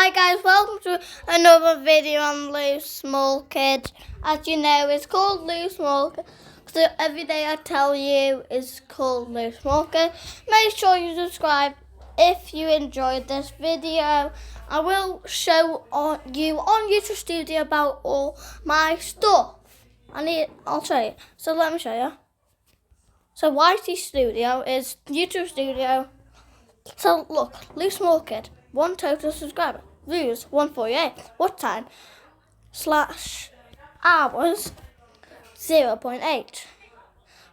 Hi guys, welcome to another video on Lou Small Kid. As you know, it's called Lou Small Kid. So every day I tell you it's called Lou Small Kid. Make sure you subscribe if you enjoyed this video. I will show you on YouTube Studio about all my stuff. I'll show you. So let me show you. So YT Studio is YouTube Studio. So look, Lou Small Kid, 1 total subscriber, views 148, watch time / hours 0.8.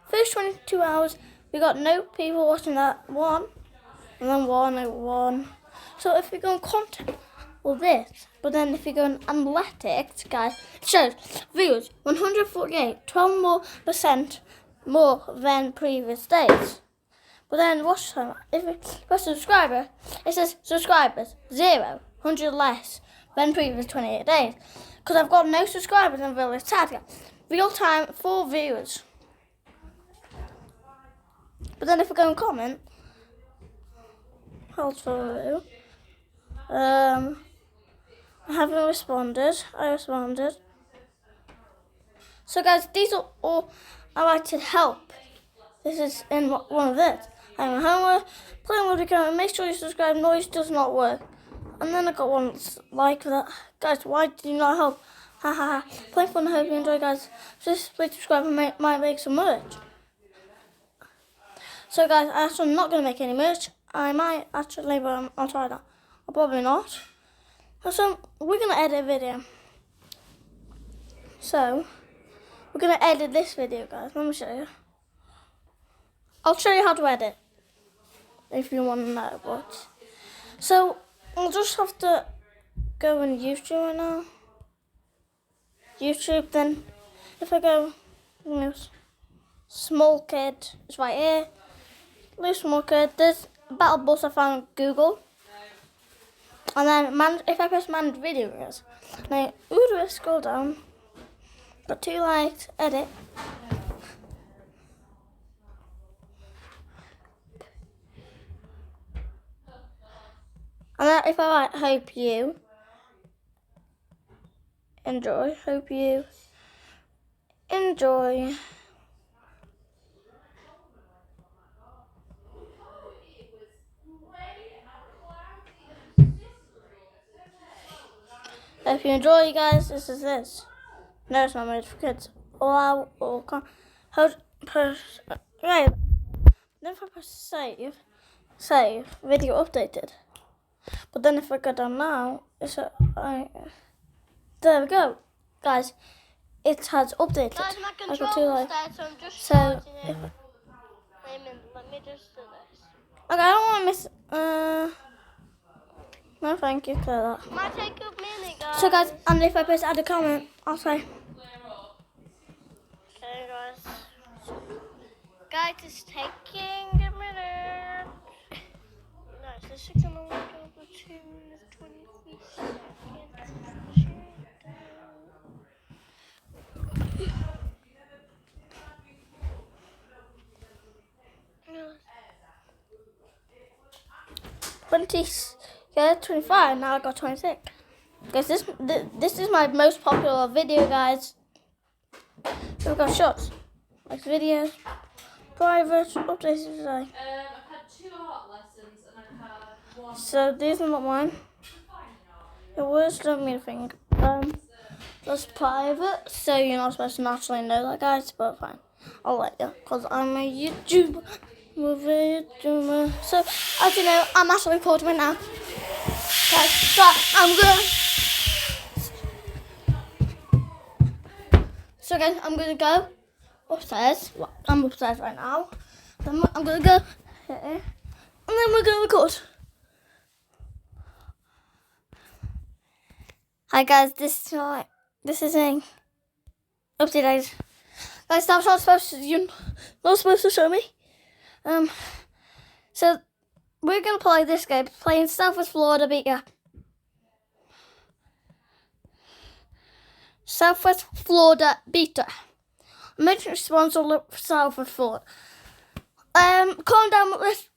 First 22 hours, we got no people watching that one, and then one. So if we go on content, well this, but then if you go on analytics, guys, it shows views 148, 12% more than previous days. But then watch time, if you press subscriber, it says subscribers 0, 100 less than previous 28 days. Because I've got no subscribers and really sad. Real time 4 viewers. But then if we go and comment, hold for I haven't responded. I responded. So guys, these are all I like to help. This is in one of this. I'm homework, playing with the camera, make sure you subscribe, noise does not work. And then I got one like that. Guys, why do you not help? Ha ha ha. Play fun, I hope you enjoy, guys. Just please subscribe and might make some merch. So guys, I'm actually not going to make any merch. I might actually, but I'll try that. Or probably not. So, we're going to edit a video. So, we're going to edit this video, guys. Let me show you. I'll show you how to edit, if you want to know what. So, I'll just have to go on YouTube right now. YouTube, then, if I go, Small Kid, it's right here. Lou Small Kid, there's Battle Bus I found on Google. And then, if I press manage videos, now, do I scroll down? Got 2 likes, edit. And then if I write, hope you enjoy, hope you enjoy. If you enjoy, you guys, this is this. No, it's not made for kids. Allow or can't. Hold, press, right. Then if I press save, video updated. But then if I go down now, there we go, guys. It has updated. Guys, my controller's dead, so I'm just charging it. Wait a minute, let me just do this. Okay, I don't want to miss. No, thank you for that. Might take a minute, guys. So, guys, and if I press add a comment, I'll say. Okay, guys. Guys, it's taking a minute. Guys, this is gonna work over to 23 seconds. Yeah, 25. Now I got 26. Guys, this is my most popular video, guys. We've got shots, like videos, private, updates today. I've had 2 art lessons and I've had 1. So these are not mine. The words don't mean a thing. That's private, so you're not supposed to naturally know that, guys. But fine, I'll let you, cause I'm a YouTuber. So as you know, I'm actually recording right now. Okay, so I'm gonna go upstairs. Well, I'm upstairs right now. Then I'm gonna go here, and then we're gonna record. Hi guys, this is a update, guys. Guys, that's not supposed to. You're not supposed to show me. So we're gonna play this game, playing Southwest Florida Beta. Southwest Florida Beta. Emergency sponsor Southwest Florida. Comment down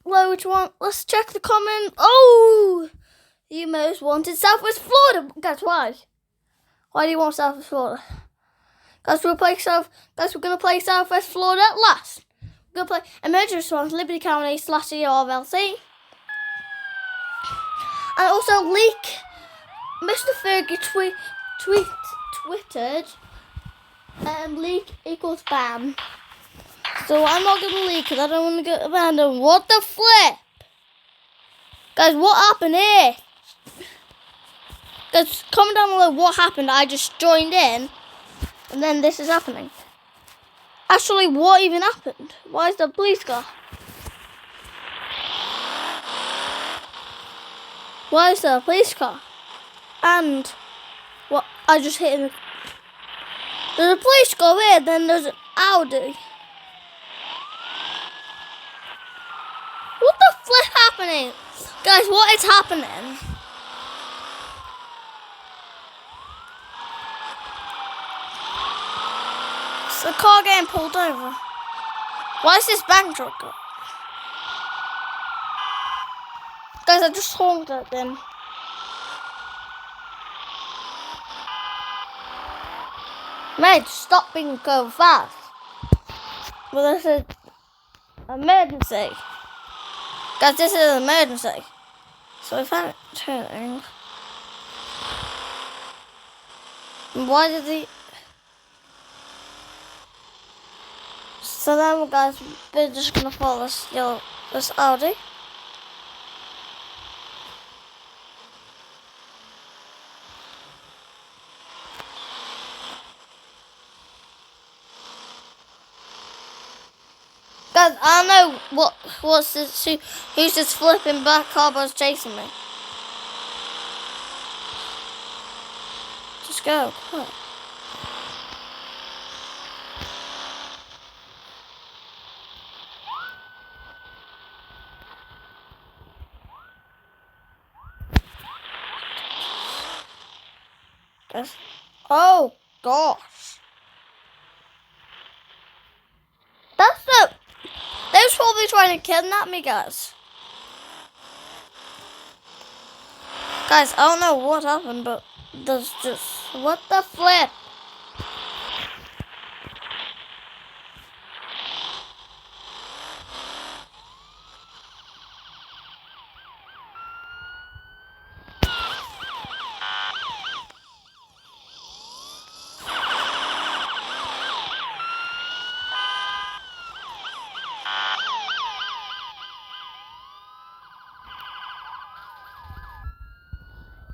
below which one. Let's check the comment. Oh, You most wanted Southwest Florida. Guys, why? Why do you want Southwest Florida? Guys, we're gonna play Southwest Florida at last. We're gonna play emergency response, Liberty County / ERLC. And also leak. Mr. Fergie tweeted, leak equals ban. So I'm not gonna leak because I don't want to get abandoned. What the flip? Guys, what happened here? Guys, comment down below what happened. I just joined in and then this is happening. Actually, what even happened? Why is the police car? Why is there a police car? And what? I just hit him. There's a police car here, then there's an Audi. What the flip happening? Guys, what is happening? It's a car getting pulled over. Why is this bank truck up? Guys, I just honked at them. Mate, stop being so fast. Well, this is emergency. Guys, this is an emergency. So if I'm turning, why did he? So then, guys, we're just gonna follow this Audi. Guys, I don't know what's this, who's this flipping black car was chasing me. Just go, come on. Guys, oh gosh. They was probably trying to kidnap me, guys. Guys, I don't know what happened, but there's just... What the flip?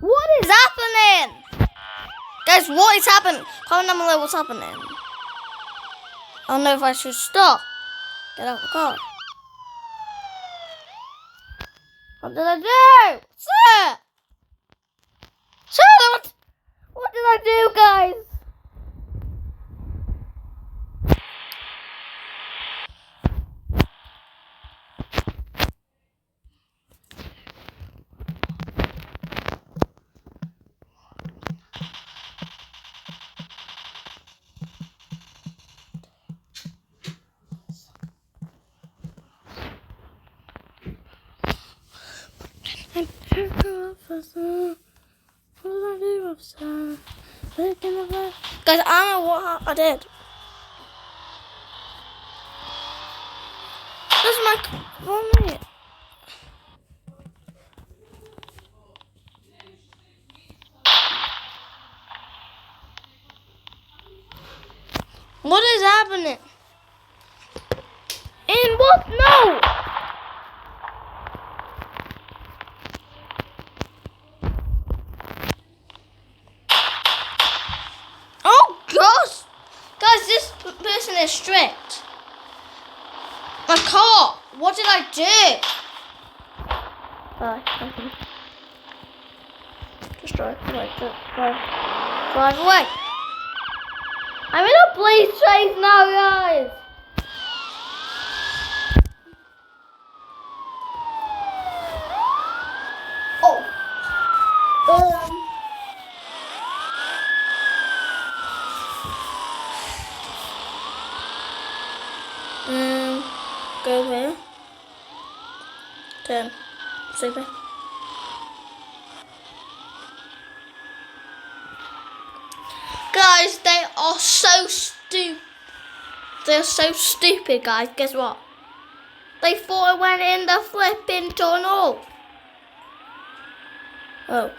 What is happening? Guys, what is happening? Comment down below what's happening. I don't know if I should stop. Get out of the car. What did I do? Sir! Sir, what did I do, guys? Guys, I don't know what I did. This is my 1 minute. What is happening? In what? No! Oh gosh! Guys, this person is strict. My car! What did I do? Just drive away. I'm in a police chase now, guys. Oh. Go here. Turn. Super. so stupid. They're so stupid, guys. Guess what? They thought I went in the flipping tunnel. Oh.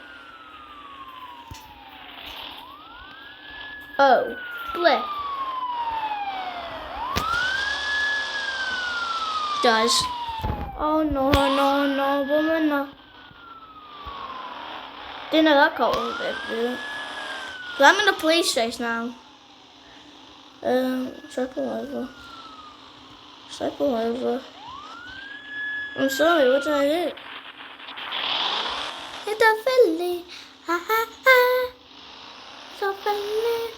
Oh. Flip. Guys. Oh no, woman, no. Didn't know that got one bit, dude. I'm in the police station now. Should I pull over? Should I pull over? I'm sorry, what did I do? It's a filly, ha ha ha. It's a filly.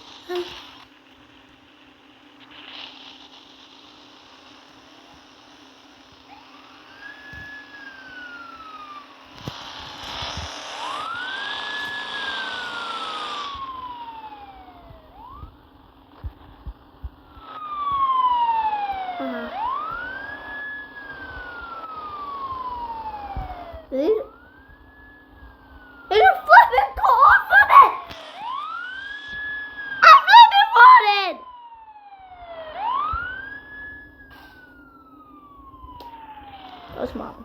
There's a flipping car from it! I'm flipping wanted! That's mine.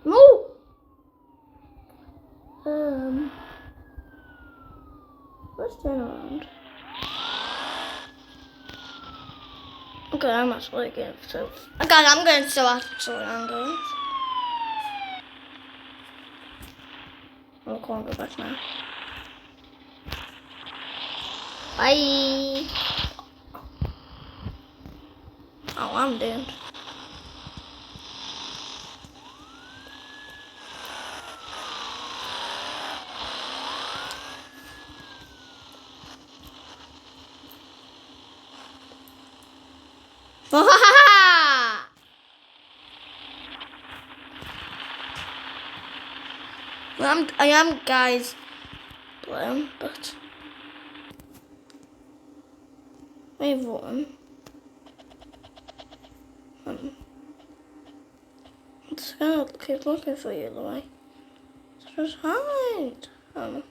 No! Let's turn around. Okay, I'm actually going to. Okay, I'm going to actually. I'm going. I can't go back now. Bye. Oh, I'm doomed. I am guys blue, but wait one. I'm just gonna keep looking for you, Louis. Just hide. I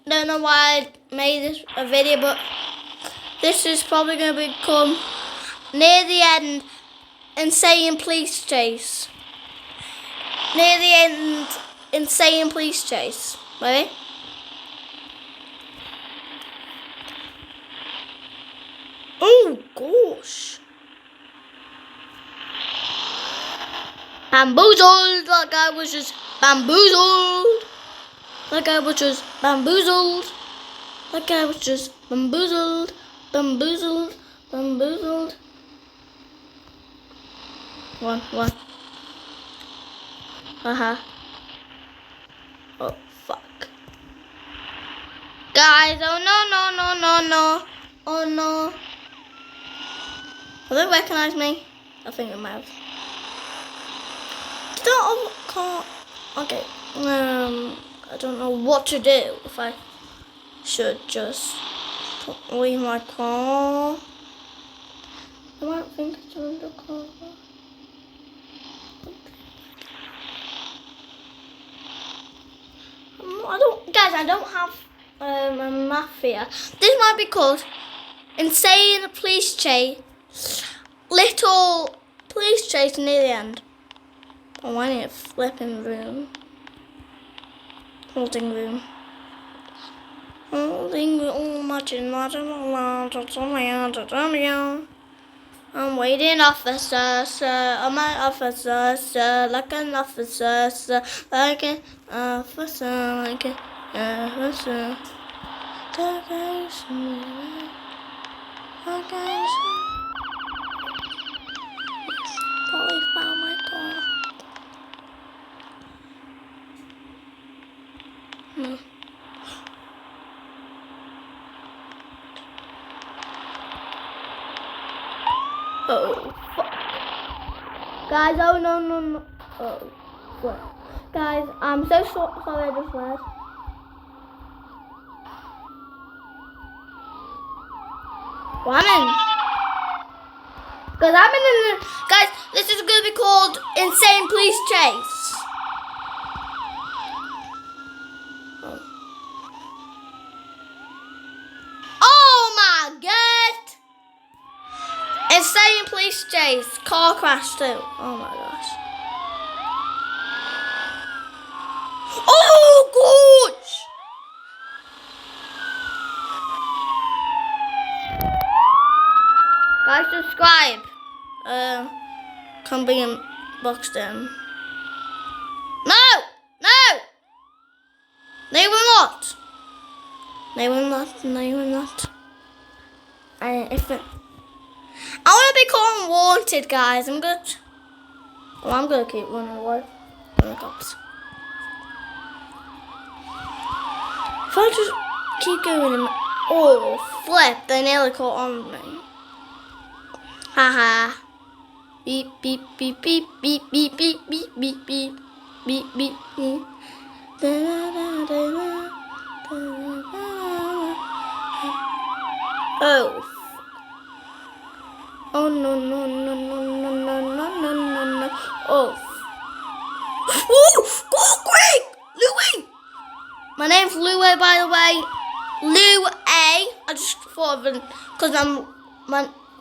don't know why I made this a video, but this is probably gonna become near the end. Insane police chase. Near the end, insane police chase. Ready? Oh gosh. Bamboozled. That guy was just bamboozled. That guy was just bamboozled. That guy was just bamboozled. Bamboozled. Bamboozled. One. Haha. Oh, fuck. Guys, oh no. Oh no. Have they recognized me? I think they might have. Can't. Okay. I don't know what to do. If I should just leave my car. I might think it's undercover. I don't have a mafia. This might be called Insane Police Chase. Little police chase near the end. Oh, I need a flipping room. Holding room. Oh, I'm waiting, officer, sir. I'm an officer, sir. Like an officer, sir. Like an officer, like an officer. Probably found my car. No. Oh, fuck. Guys, oh no. Oh, fuck. Guys, I'm so sorry I just read. Well, guys, this is going to be called Insane Police Chase. chase. Car crash too. Oh my gosh. Oh gosh! Guys, subscribe. Come being boxed in. No! No! They will not. They will not. They will not. If it, I want to be caught and wanted, guys. I'm gonna keep running away from the cops. If I just keep going, oh flip! They nearly caught on me. Haha. Beep beep beep beep beep beep beep beep beep beep beep beep beep. Oh. Oh no no no no no no no no no no. Oh. Oh, go quick, Louie. My name's Louie, by the way. Louie. I just thought of it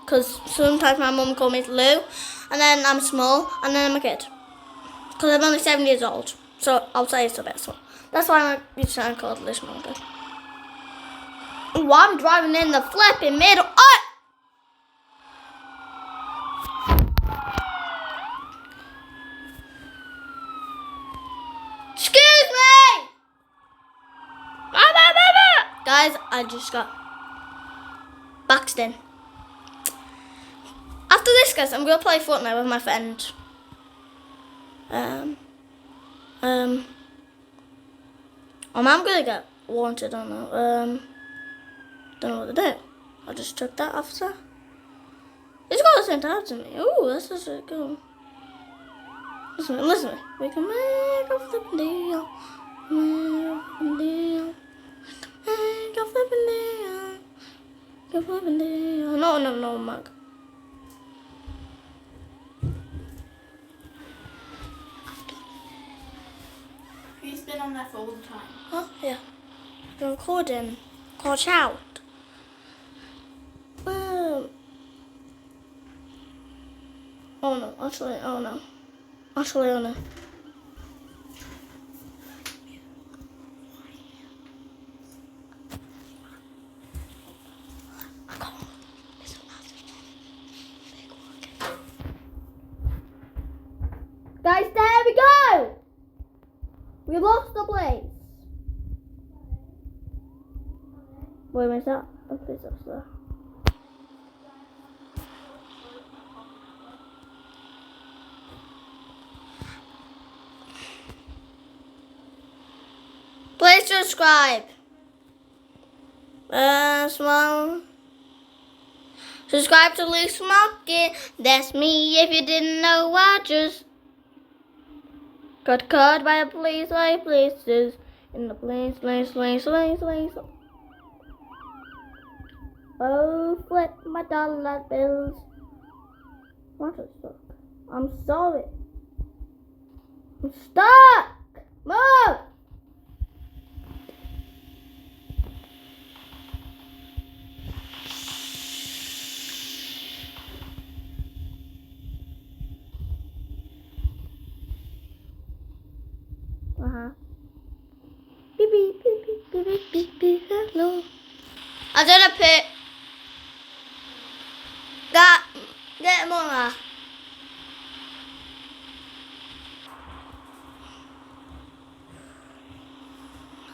because sometimes my mum calls me Lou, and then I'm small, and then I'm a kid. Because I'm only 7 years old, so I'll say it's a bit small. That's why I'm used to called Liz Morgan. Oh, I'm driving in the flipping middle. Oh! Excuse me! Guys, I just got boxed in. After this, guys, I'm gonna play Fortnite with my friend. I'm gonna get wanted. I don't know. Don't know what to do. I just took that officer. He's got sent out to me. Ooh, that's just really cool. Listen to me, listen to me. We can make a flippin' deal. Make a flippin' deal. Make a flippin' deal. Make a flippin' deal. No, Mug. He's been on there for all the time. Oh, yeah. You're recording. Watch out. Oh no, actually, oh no. Actually, oh no. Guys, there we go! We lost the place. Where is that? The place up there. Please subscribe. Small. Subscribe to Luke Smoking. That's me. If you didn't know, I just got caught by the police like places. In the place. Oh, flip my dollar bills. What is stuck? I'm sorry. I'm stuck. Move. Beep beep beep beep beep beep beep beep. Hello. I did a pit. Get him on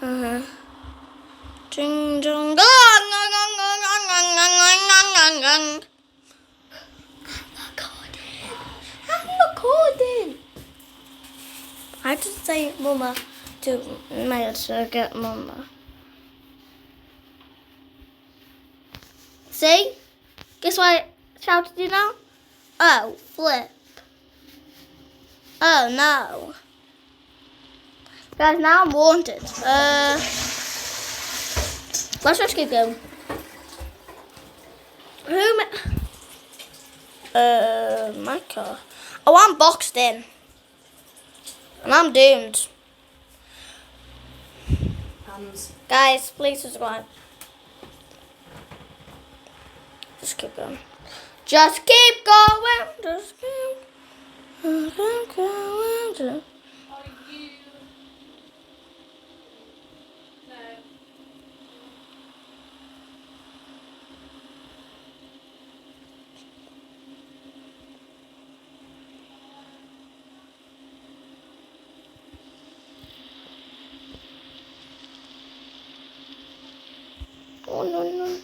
there. Ding dong gong gong gong gong gong gong gong. I'm recording. I had to say Mama to my get Mama. See? Guess what I shouted you now? Oh, flip. Oh no. Guys, now I'm wanted. Let's just keep going. My car. Oh, I'm boxed in. And I'm doomed. Hands. Guys, please subscribe. Just keep going. Just keep going. Just keep going. Are you? No. Oh no.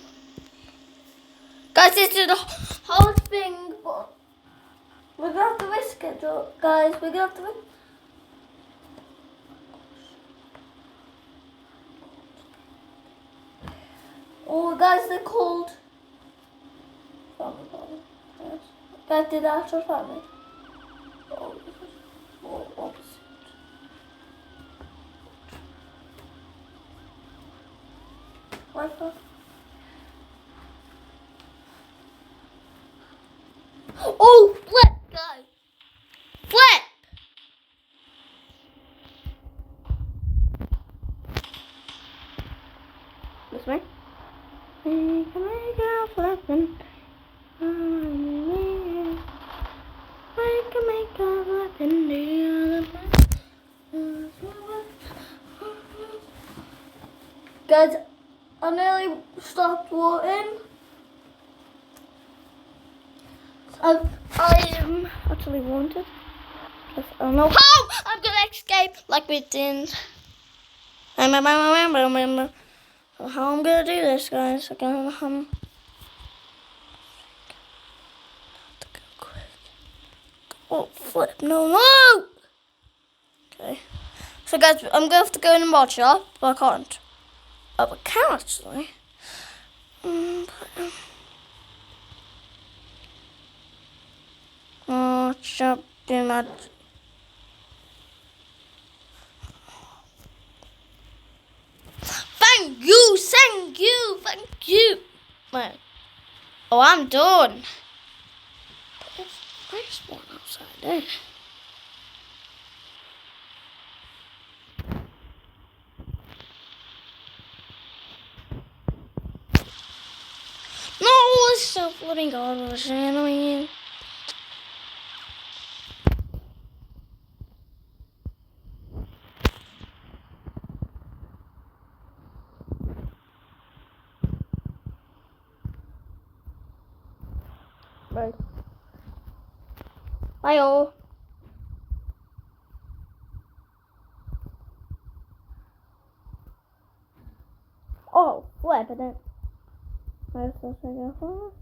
Guys, this is the whole thing, but we're gonna have to risk it, though. Guys. We're gonna have to risk. Oh, guys, they're cold. Guys, did that actually family? Oh, opposite. Like that. Oh, flip, guys. Flip. This way. We can make a flippin'. We can make a flippin' the other Guys, I nearly stopped walking. I actually wanted. I don't know how I'm gonna escape like we did. I remember how I'm gonna do this, guys. I'm gonna oh flip! No! Okay. So guys, I'm gonna have to go in and watch it, but I can't. Oh, I can actually. Oh, chop too much. Thank you. Right. Oh, I'm done. There's one outside there. No, it's so floating garbage, I mean. Right. Bye all. Oh, flip it then. I was supposed to go for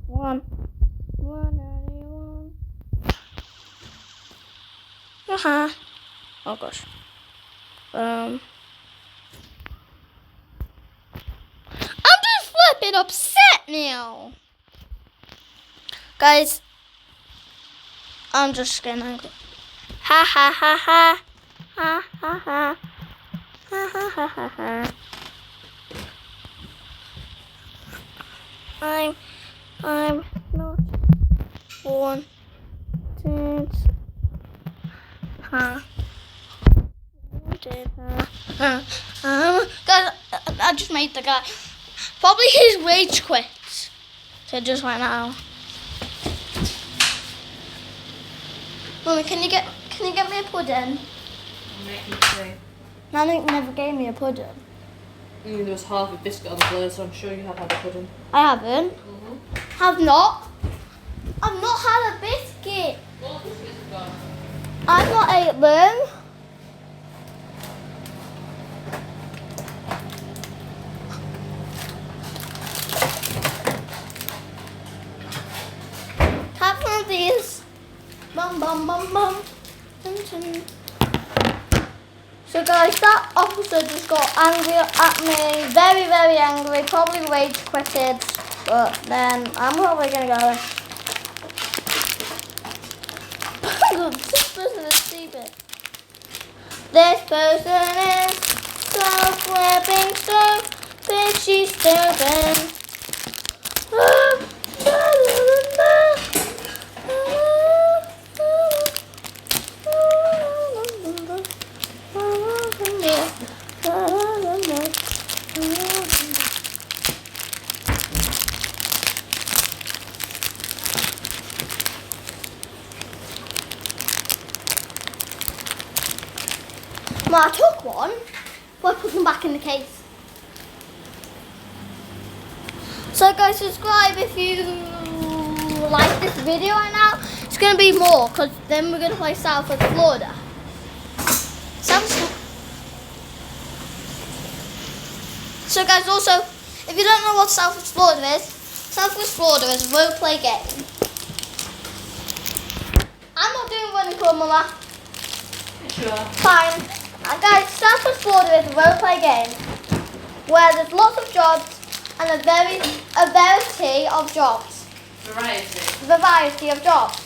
one. 191. Oh gosh. I'm just flipping upset now. Guys, I'm just getting angry. Ha ha ha ha. Ha ha ha. Ha ha ha ha ha. I'm not wanted. Ha. Guys, I just made the guy. Probably his rage quit. So just right now. Mommy, can you get me a pudding? I'm making today. Nanny never gave me a pudding. There was half a biscuit on the plate, so I'm sure you have had a pudding. I haven't. Have not. I've not had a biscuit. All the biscuits are gone. I've not ate them. Have one of these. Bum bum bum bum. Dun, dun. So guys, that officer just got angry at me. Very, very angry. Probably rage quitted. But then I'm probably gonna go. This person is stupid. This person is so flipping stupid. She's stupid. Well, I took one, but I put them back in the case. So guys, subscribe if you like this video right now. It's going to be more, because then we're going to play South Florida. So guys, also, if you don't know what South Florida is a role-play game. I'm not doing running club, Mama. Sure. Fine. And guys, South Florida is a role-play game where there's lots of jobs and a variety of jobs. Variety of jobs.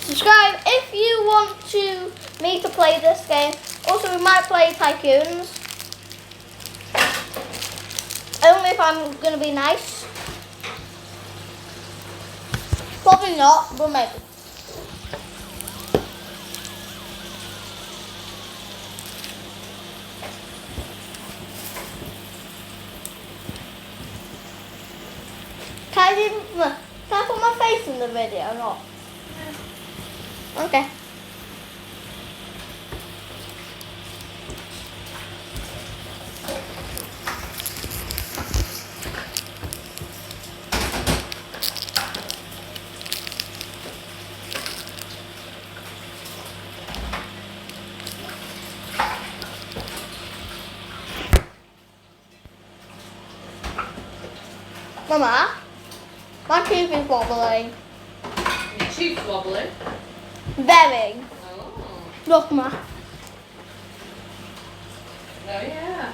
Subscribe if you want me to play this game. Also, we might play Tycoons. Only if I'm going to be nice. Probably not, but maybe. Can I put my face in the video or not? Okay. Mama, my tooth is wobbling. Your tooth's wobbling. Very. Oh. Look, Ma. Oh yeah.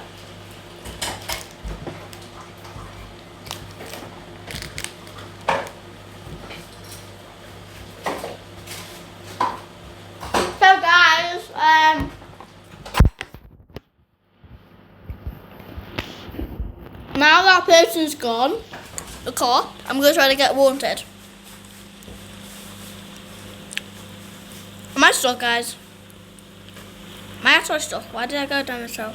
So guys, now that person's gone, the cop, I'm going to try to get wanted. Am I stuck, guys? Am I actually stuck? Why did I go down this hill?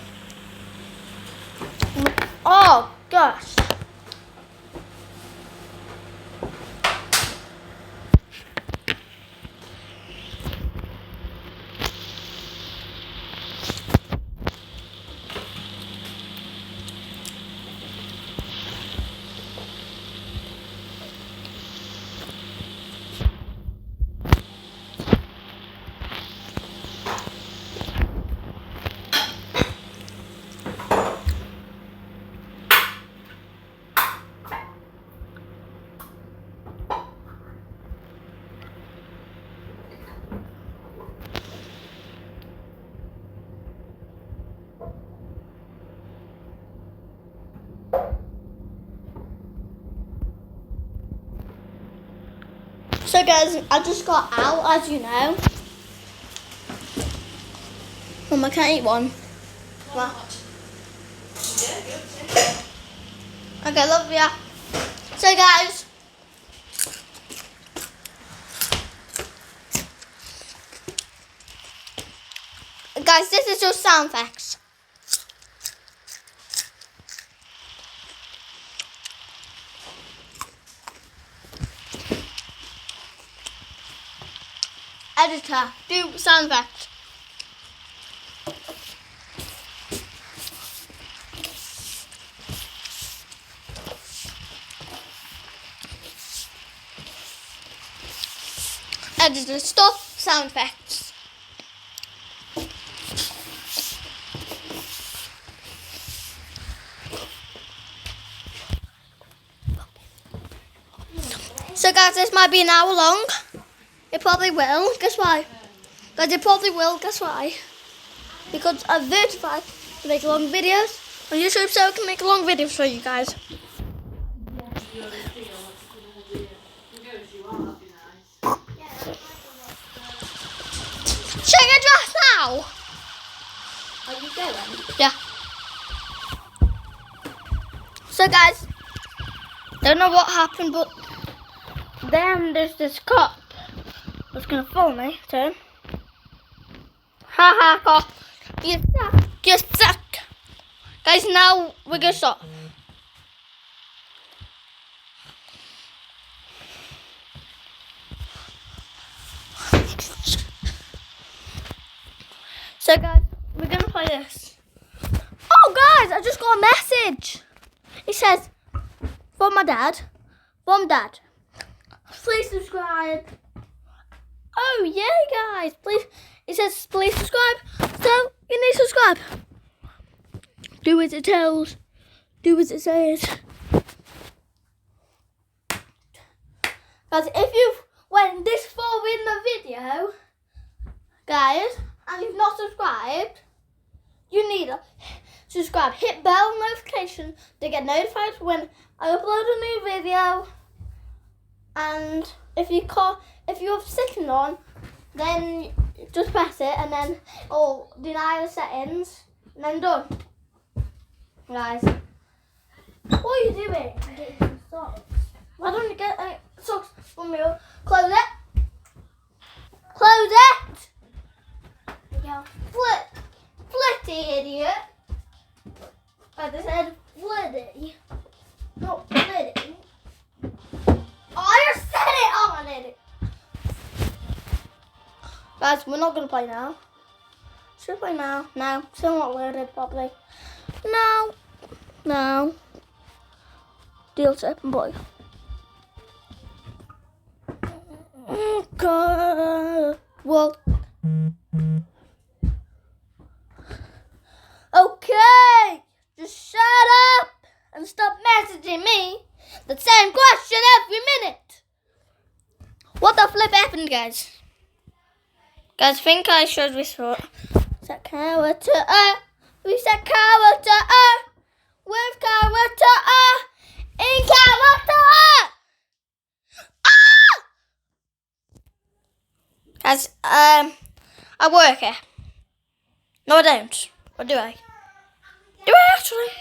Oh, gosh. So guys, I just got out, as you know. Mum, I can't eat one. What? Okay, love ya. So guys, this is just sound effects. Editor, do sound effects. Editor, stop sound effects. So guys, this might be an hour long. It probably will. Guess why? Guys, it probably will. Guess why? Because I'm certified to make long videos on YouTube, so I can make long videos for you guys. Check your dress now. Are you going? Yeah. So guys, don't know what happened, but then there's this cop that's gonna follow me. Turn. Ha ha, cop. You suck. You suck. Guys, now we're gonna stop. So guys, message. It says, from my dad. Please subscribe. Oh yeah, guys. Please. It says please subscribe. So you need to subscribe. Do as it tells. Do as it says. Guys, if you've went this far in the video, guys, and you've not subscribed, you need to subscribe. Hit bell notification to get notified when I upload a new video. And if you have setting on, then just press it and then deny the settings and then done. Guys, what are you doing? I'm getting some socks. Why don't you get socks from me? Close it. Close it. Yeah. Flitty idiot. I just said flitty. Not flitty. I just said it. Oh, I did it. Guys, we're not going to play now. Should we play now? No. Still not loaded properly. No. Deal tip and play. God. Well. Okay. Just shut up and stop messaging me the same question every minute. What the flip happened, guys? Guys, I think I showed this for set character. We set character with character in character. Guys, I work here. No, I don't. Or do I? Do I actually?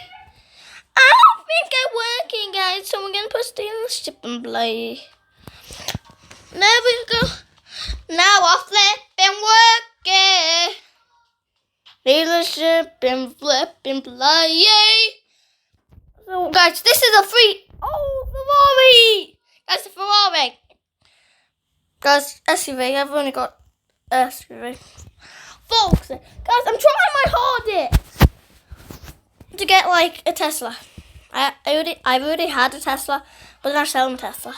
I don't think I'm working, guys. So we're gonna put dealership and play. There we go. Now I flip and work it. Dealership and flip and play. So guys, this is a free. Ferrari! That's a Ferrari. Guys, SUV. I've only got SUV. Folks, guys, I'm trying my hardest to get like a Tesla. I've already had a Tesla, but I'm selling a Tesla.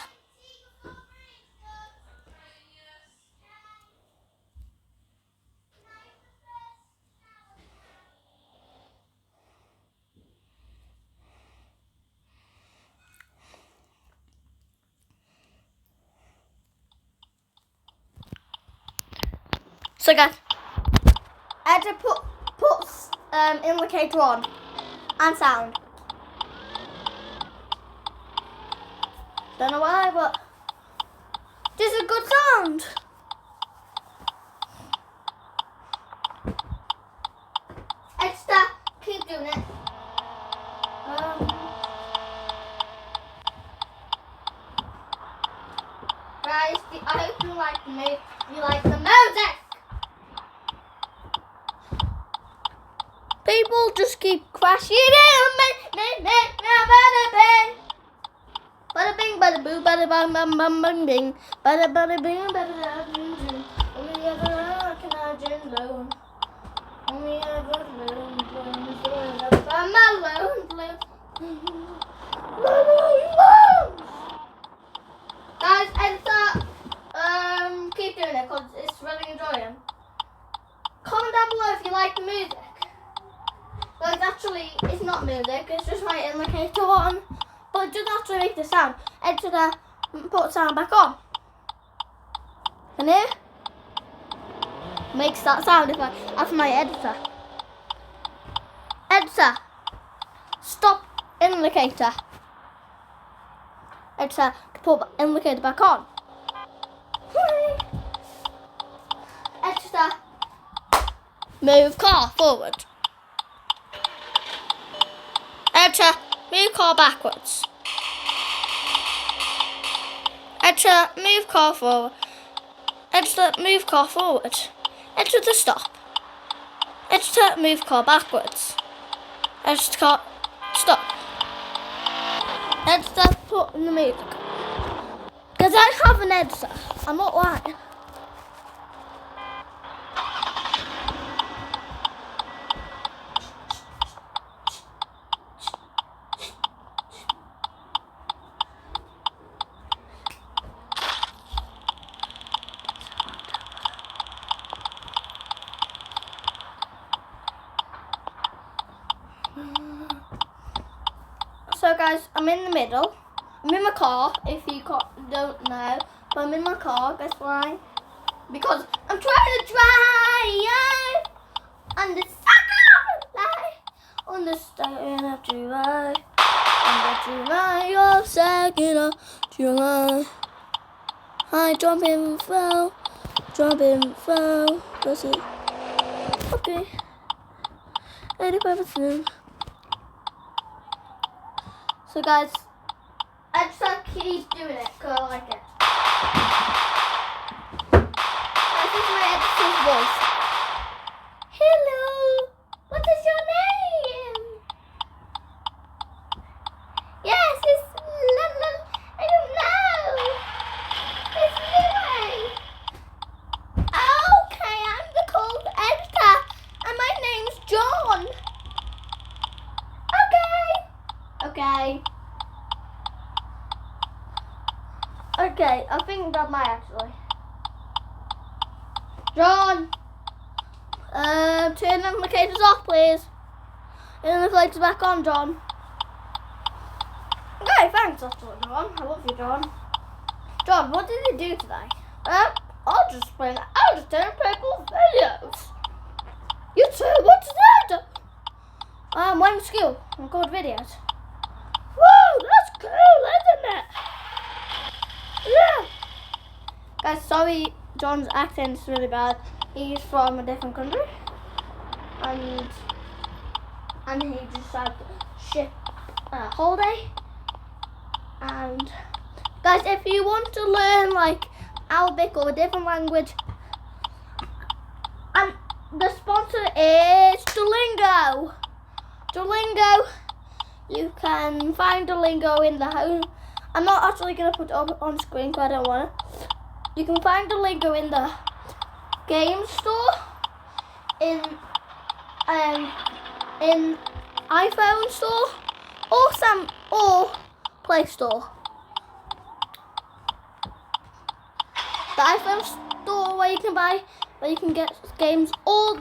So guys, I had to put indicator on and sound. Don't know why, but this is a good sound. Extra, keep doing it. Guys, I hope you like the music. You like the music. People just keep crashing in. Bada bing, bada boo, bada bang, bang, bang, bang, bing. Bada bada bing, bada bada bing. Only ever can I alone. Only ever alone. I'm alone. Guys, and keep doing it because it's really enjoying. Comment down below if you like the music. Like actually, it's not music, it's just my indicator on. But it doesn't actually make the sound. Edge to put sound back on. And here makes that sound if I after my editor. Editor, stop indicator. Editor to put indicator back on. Editor, move car forward. Editor, move car backwards. Editor, move car forward. Editor, move car forward. Editor to stop. Editor, move car backwards. Editor, car, stop. Editor, put in the music. Because I have an editor. I'm not lying. guys, I'm in the middle. I'm in my car, if you don't know. But I'm in my car, guess why? Because I'm trying to drive on the second line. On the second of July. On the July of 2nd of July. Hi, jumping fell. That's it. Okay. 85%. So guys, I just like keep doing it because I like it. This is my editor's voice. Hello, what is your name? Yes, it's I don't know. It's Louie. Okay, I'm the cold editor, and my name's John. Okay. Okay, I think that might actually. John, turn the indicators off, please. Turn the lights back on, John. Okay, thanks, John. I love you, John. John, what did you do today? I'll just turn people videos. You too, what's that? Went to school and record videos. Whoa, that's cool, isn't it? Yeah. Guys, sorry, John's accent's really bad. He's from a different country. And he just had ship holiday. And guys, if you want to learn like Arabic or a different language, and the sponsor is Duolingo. Duolingo. You can find Duolingo in the home. I'm not actually going to put it up on screen because I don't want it. You can find Duolingo in the game store, in iPhone store, or Play Store. The iPhone store where you can get games, or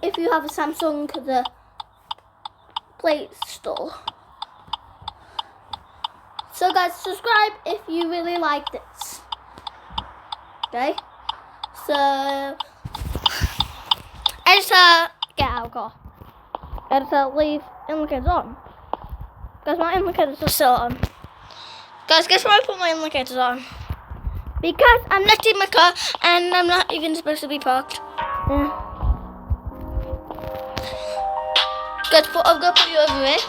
if you have a Samsung, the Play Store. So guys, subscribe if you really like this. Okay? So editor, get out of car. Editor, leave indicators on. Guys, my indicators are still on. Guys, guess why I put my indicators on? Because I'm not in my car and I'm not even supposed to be parked. Yeah. Guys, I'm gonna put you over here.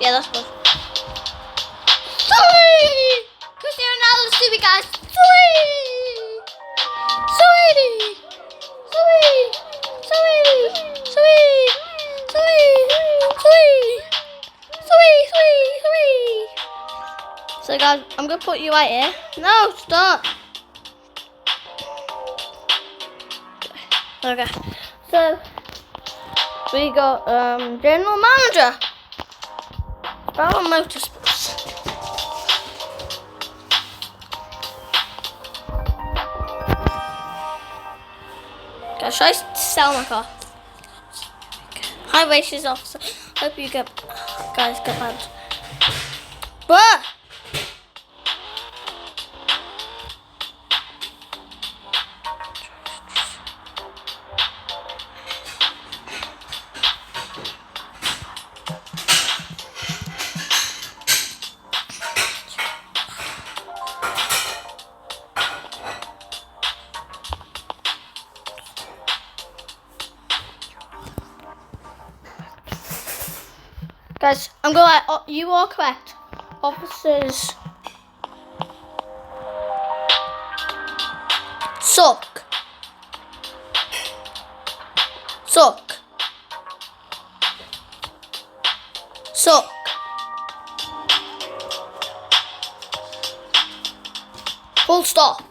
Yeah, that's good. Sorry! Cristiano Ronaldo's stupid, guys. So guys, I'm gonna put you right here. No, stop. Okay. So we got General Manager. Power Motorsports. Guys, should I sell my car? High races officer. Hope you guys get banned. But guys, I'm going to you are correct. Officers suck. Suck. Suck. Full stop.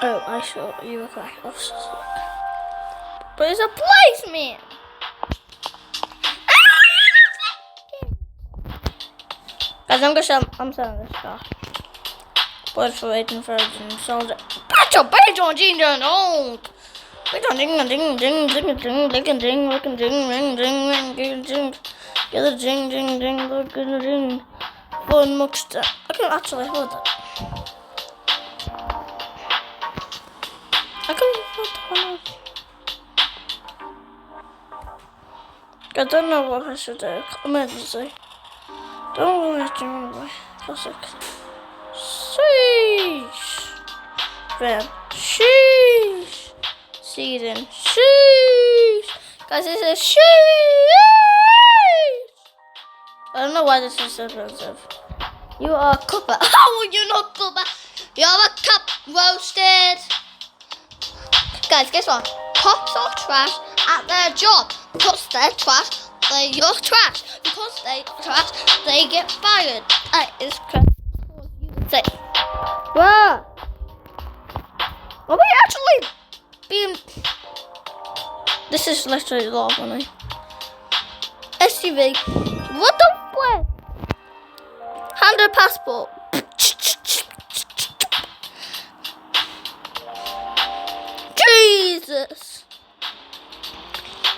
Oh, I saw you look like officers. But it's a policeman! Guys, I'm selling this car. Boys for 18,000 sold it. Patch on, ding, ding, dong! Ding, ding, ding, ding, ding, ding, ding, ding, ding, ding, ding, ding, ding, ding. Get the ding, ding, ding, look at the ding. One much I can actually hold that. I can hold that. I don't know what I should do. Emergency. Don't let him run away. Classic. Sheesh. Then. Sheesh. Season. Sheesh. Guys, this is sheesh. I don't know why this is so expensive. You are a cuppa. How are you not cuppa? You're a cup roasted. Guys, guess what? Cops are trash at their job. Because they're trash, you're trash. Because they're trash, they get fired. That is correct. You would say. Whoa! Are we actually being... This is literally a lot of money. SUV. What the fuck? Hand a passport. Jesus.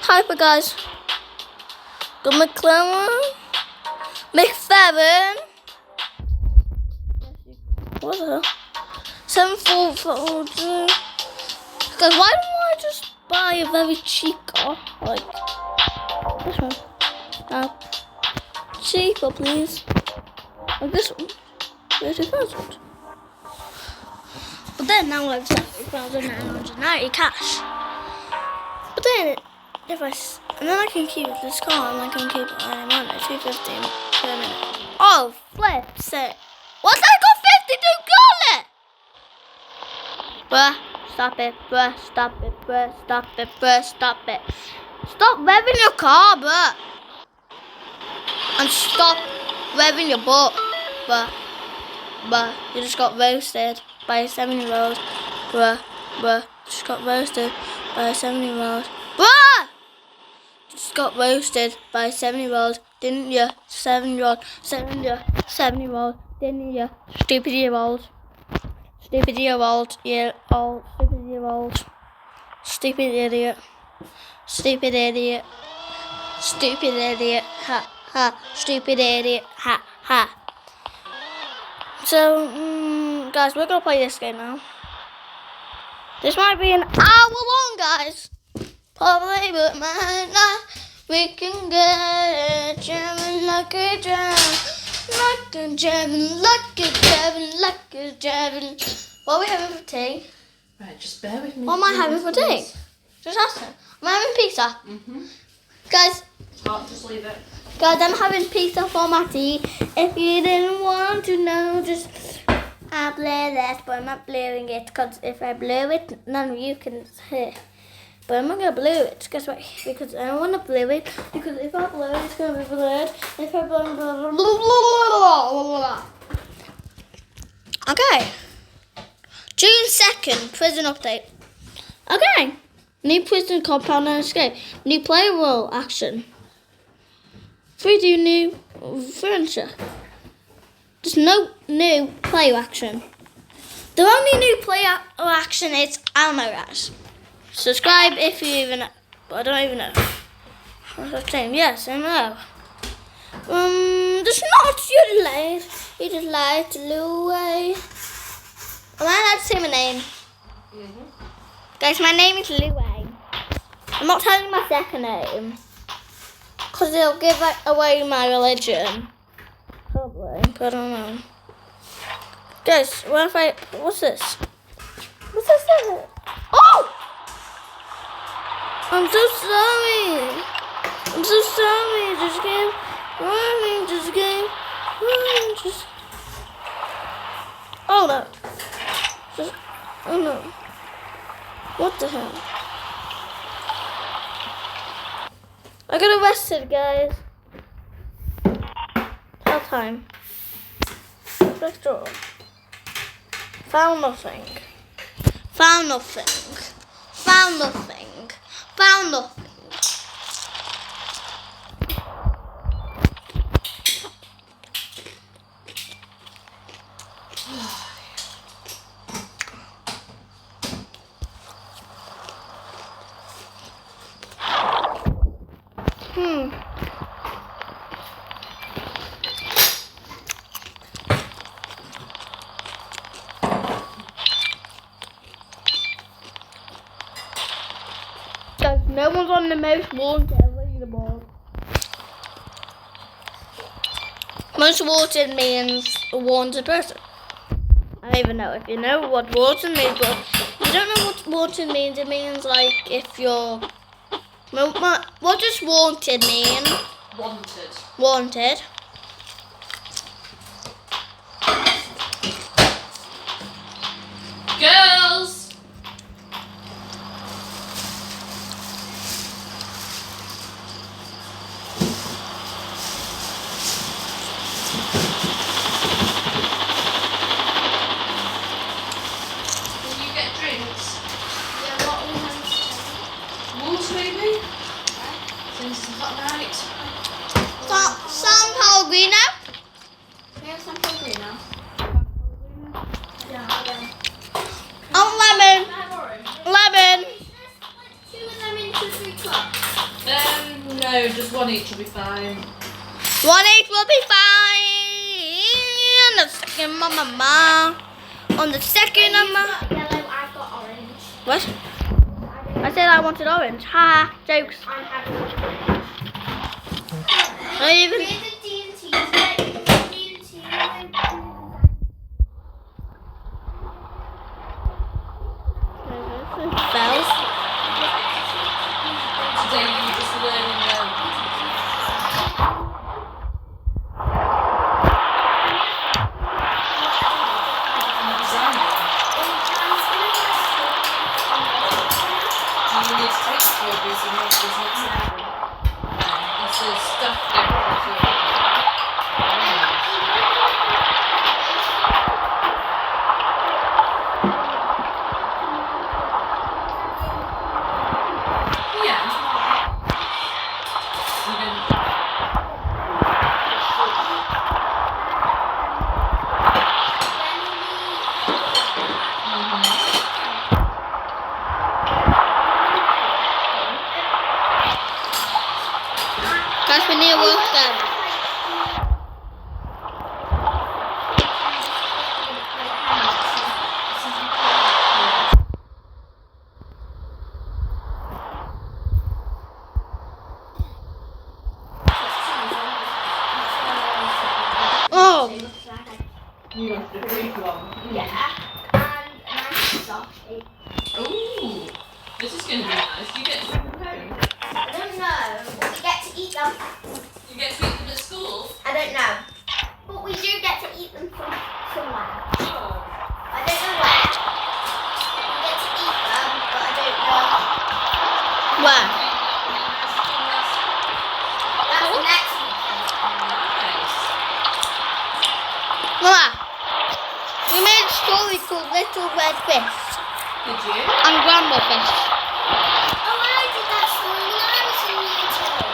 Hyper guys. Got McLaren. What the hell? 744. Guys, why don't I just buy a very cheap car? Like this one. Cheaper, please. Like this one. 30,000. But then now I've 70,990 cash. But then if and then I can keep this car and I can keep it on 250 per minute. Oh, flip it. What's that got 52 call it? Bruh, stop it, bruh, stop it, bruh, stop it, bruh, stop it. Stop revving your car, bruh. And stop revving your butt, bruh. Bruh, you just got roasted by a 7-year-old. Bruh, just got roasted by a 7-year-old. Bruh! Just got roasted by a 7-year-old, didn't you? 7-year-old, 7-year-old, didn't you? Stupid year-old. Stupid year-old, stupid year-old. Stupid idiot. Stupid idiot. Stupid idiot. Ha, ha. Stupid idiot. Ha, ha. So, guys, we're gonna play this game now. This might be an hour long, guys. Probably, but might not. We can get it, jamming like a jam, like a jamming, like a jamming, like a jamming. What are we having for tea? Right, just bear with me. What am I having for tea? Just ask her. Am I having pizza? Guys. Oh, just leave it. Guys, I'm having pizza for my tea. If you didn't want to know, just I'll blur this, but I'm not blurring it because if I blur it, none of you can hear. But I'm not gonna blur it. Guess what? Because I don't want to blur it. Because if I blur it, it's gonna be blurred. If I blur, blah, blah, blah, blah. Okay. June 2nd, prison update. Okay. New prison compound and escape. New player role action. 3D new furniture. There's no new player action. The only new player action is ammo rash. Subscribe if you even know. But I don't even know. What's that saying? Yes, I know. There's not. You just lied to Louie. Am I allowed to say my name? Guys, my name is Louie. I'm not telling you my second name. Because it'll give away my religion. Probably. I don't know. Guys, what's this? What's this? Oh! I'm so sorry. Just game. Oh no. Oh no. What the hell? I got arrested, guys. Hell time. Next door. Found nothing. Found nothing. Found nothing. Found nothing. Guys, no one's on the most wanted leaderboard. Most wanted means a wanted person. I don't even know if you know what wanted means, but if you don't know what wanted means, it means like if you're... What does wanted mean? Wanted. Wanted. Girls! Will you get drinks? Yeah, what we have Water maybe? Since it's a hot night. San Pellegrino. Yeah, some Pellegrino. Oh, lemon. Lemon. Two of them into 3 cups. No, just one each will be fine. 1 each will be fine. The second, mama. On the second, mama. Yellow, I've got orange. What? I said I wanted orange. Ha, jokes. I'm having orange. I even. Here's a D&T. Bells. Today you're just learning them. You need to take strawberries and make this next happen. This is stuff Guys, we need to work them. Oh, You want the Greek one? Yeah. And a nice sausage. Ooh, this is going to be nice. You get some from home. I don't know. But we get to eat them. You get to eat them at school. I don't know. But we do get to eat them from somewhere. Oh. I don't know where. We get to eat them, but I don't know. where? That's next weekend. Nice. Mama, we made a story called Little Red Fish Did you? and Grandma Fish. Oh, I did that story when I was in year 2.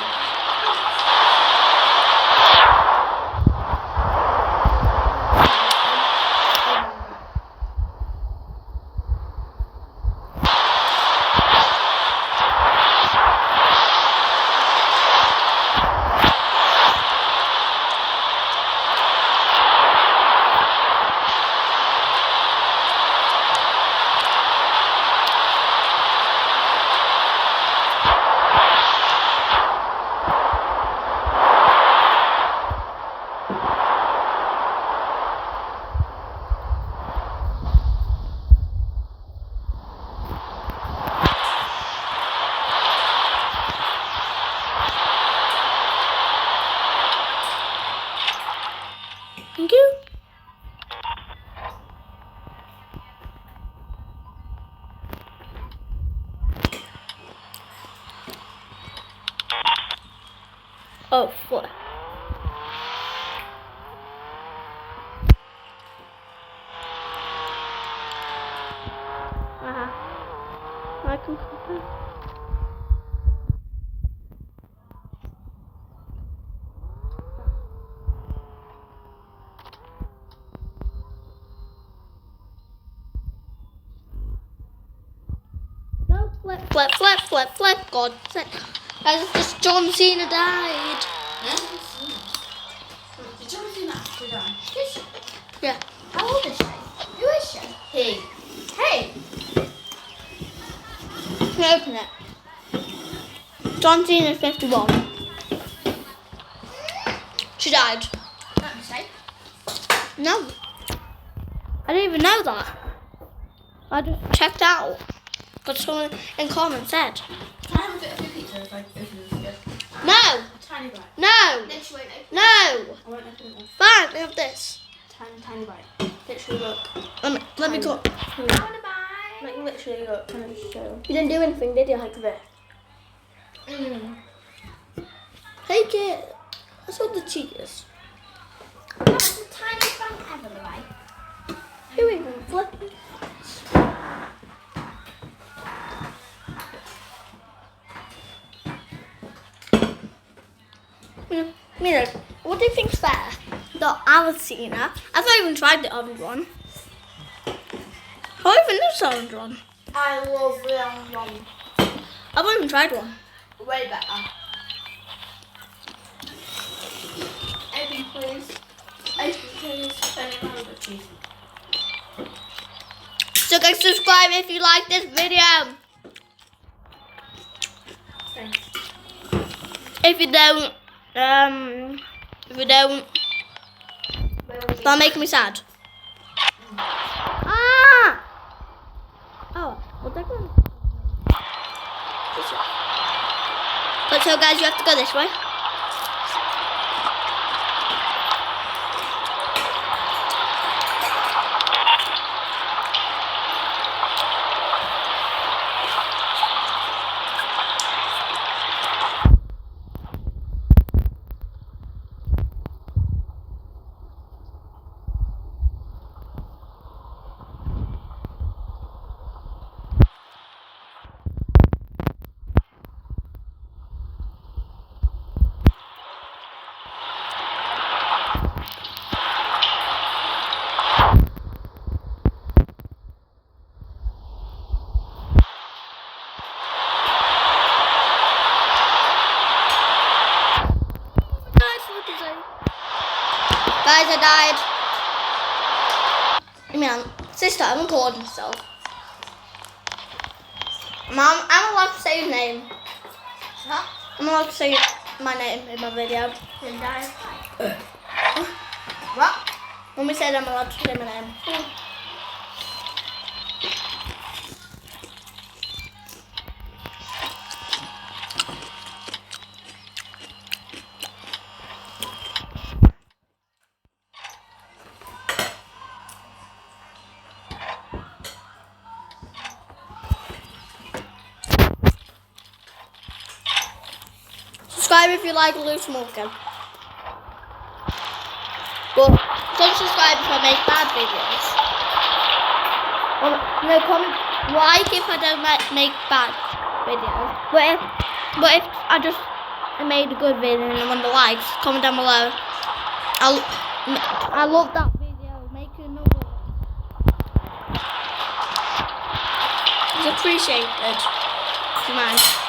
Thank you. Oh, fuck. Uh-huh. flip, flip, flip, flip. God, guys, this John Cena died. Huh? Did John Cena actually die? Yeah. How old is she? Who is she? Hey. Hey. Can I open it? John Cena is 51. She died. Not a mistake. No. I didn't even know that. I just checked out. But someone in comments said. Can I have a bit of your pizza if I open this again? No! A tiny bite. No! Then she won't open. No! I won't open it. Fine, we have this. Tiny bite. Literally look. Let me go. I want to buy. Like literally look. Can I just show? You didn't do anything, did you, like this? Take it. That's all the cheese. That's the tiniest bun ever, the way. Who even flipped? Mira, what do you think's better? The Alcina. I've not even tried the orange one. How even is the orange one? I love the one. I've not even tried one. Way better. Open, please. Open, please. Then you have a cheese. So guys, subscribe if you like this video. Thanks. If you don't, that'll make me sad. Ah! Oh, what that going? But so guys, you have to go this way. Guys, I died. Man, sister, I'm recording myself. Mom, I'm allowed to say your name. Huh? I'm allowed to say my name in my video. Then die. What? Mommy said I'm allowed to say my name. Subscribe if you like Lou Smoking. But don't subscribe if I make bad videos. No, comment like if I don't make bad videos. But if I just made a good video and I want the likes, comment down below. I love that video. Make another one. It's appreciated. Nice.